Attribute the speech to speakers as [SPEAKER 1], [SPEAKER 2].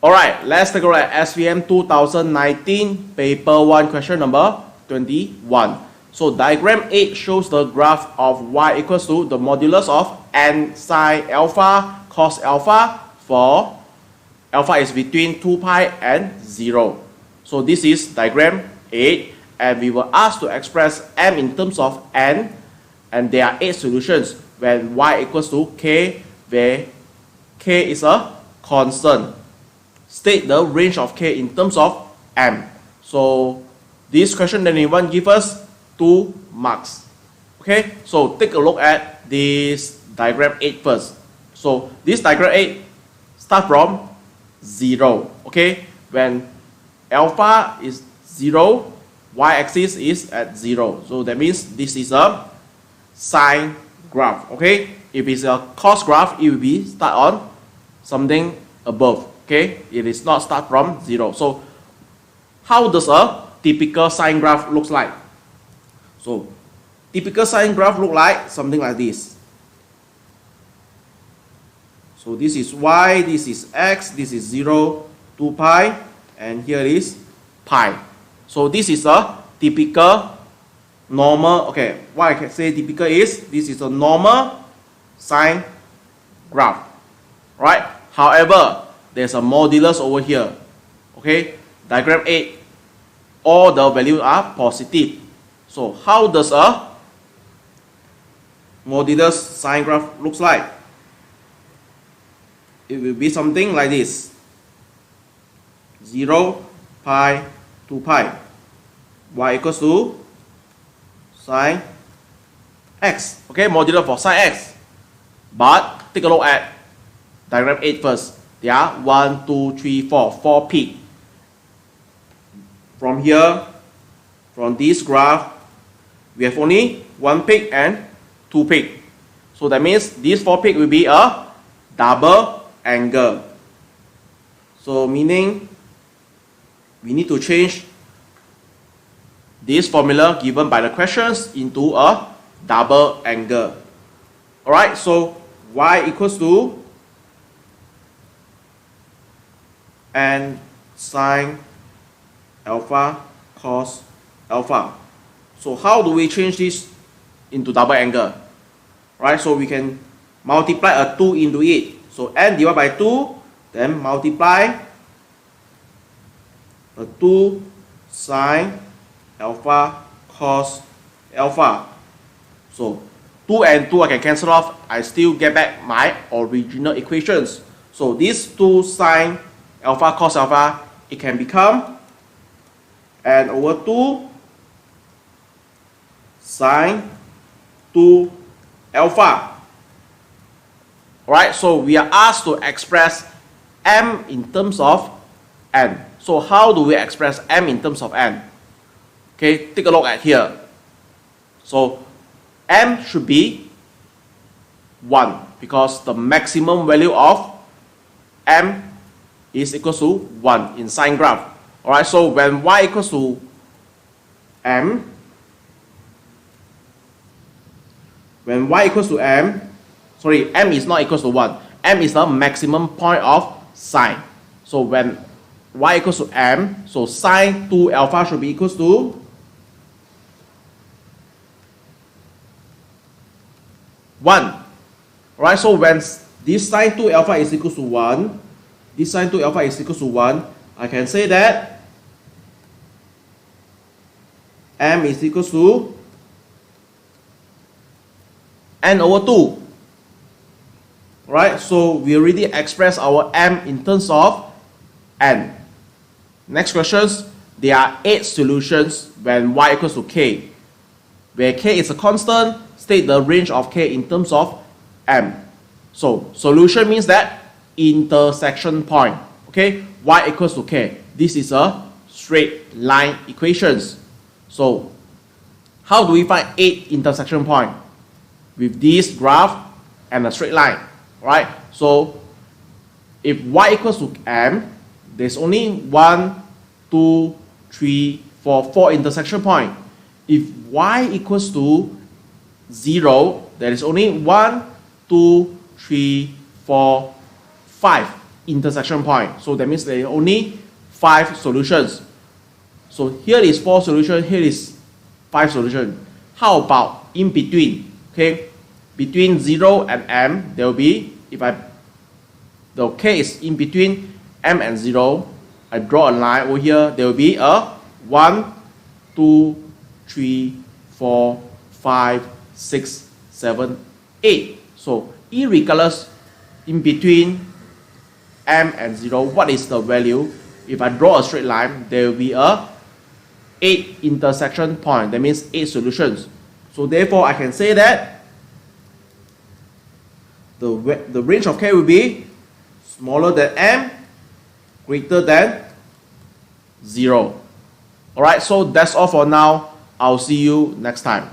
[SPEAKER 1] Alright, let's take a look at SPM 2019, paper 1, question number 21. So diagram 8 shows the graph of y equals to the modulus of n sine alpha cos alpha for alpha is between 2 pi and 0. So this is diagram 8, and we were asked to express m in terms of n, and there are 8 solutions when y equals to k, where k is a constant. State the range of k in terms of m. So this question 21 gives us 2 marks. Okay, so take a look at this diagram 8 first. So this diagram 8 start from 0. Okay, when alpha is 0, y-axis is at 0. So that means this is a sine graph. Okay, if it's a cos graph, it will be start on something above. Okay, it is not start from 0. So how does a typical sine graph looks like? So typical sine graph look like something like this. So this is y, this is x, this is 0, 2 pi, and here is pi. So this is a typical normal, okay, what I can say typical is this is a normal sine graph, right? However, there's a modulus over here. Okay, diagram 8, all the values are positive. So how does a modulus sine graph looks like? It will be something like this: 0, pi, 2 pi. Y equals to sine x. Okay, modulus for sine x. But take a look at diagram 8 first. There are 1, 2, 3, 4 peaks. From here, from this graph, we have only 1 peak and 2 peaks. So that means these 4 peaks will be a double angle. So meaning we need to change this formula given by the questions into a double angle. Alright, so y equals to n sine alpha cos alpha. So how do we change this into double angle? Right, so we can multiply a 2 into it. So n divided by 2, then multiply a 2 sine alpha cos alpha. So 2 and 2 I can cancel off. I still get back my original equations. So this 2 sine alpha cos alpha, it can become n over 2 sine 2 alpha. Alright, so we are asked to express m in terms of n. So how do we express m in terms of n? Okay, take a look at here. So m should be 1 because the maximum value of m is equal to 1 in sine graph. Alright, so when y equals to m, m is not equal to 1. M is the maximum point of sine. So when y equals to m, so sine 2 alpha should be equal to 1. Alright, so when this sine 2 alpha is equal to 1, this sine 2 alpha is equal to 1, I can say that m is equal to n over 2. Right, so we already express our m in terms of n. Next questions, there are 8 solutions when y equals to k. Where k is a constant, state the range of k in terms of m. So solution means that intersection point. Okay, y equals to k. This is a straight line equations. So how do we find 8 intersection point? With this graph and a straight line. Right? So if y equals to m, there's only 1, 2, 3, 4 intersection point. If y equals to 0, there is only 1, 2, 3, 4, 5 intersection point. So that means there are only 5 solutions. So here is 4 solutions, here is 5 solutions. How about in between? Okay, between 0 and m, there will be, the k is in between m and 0, I draw a line over here, there will be a 1, 2, 3, 4, 5, 6, 7, 8. So irregardless in between m and 0, what is the value? If I draw a straight line, there will be a 8 intersection point. That means 8 solutions. So therefore, I can say that the range of k will be smaller than m, greater than 0. Alright, so that's all for now. I'll see you next time.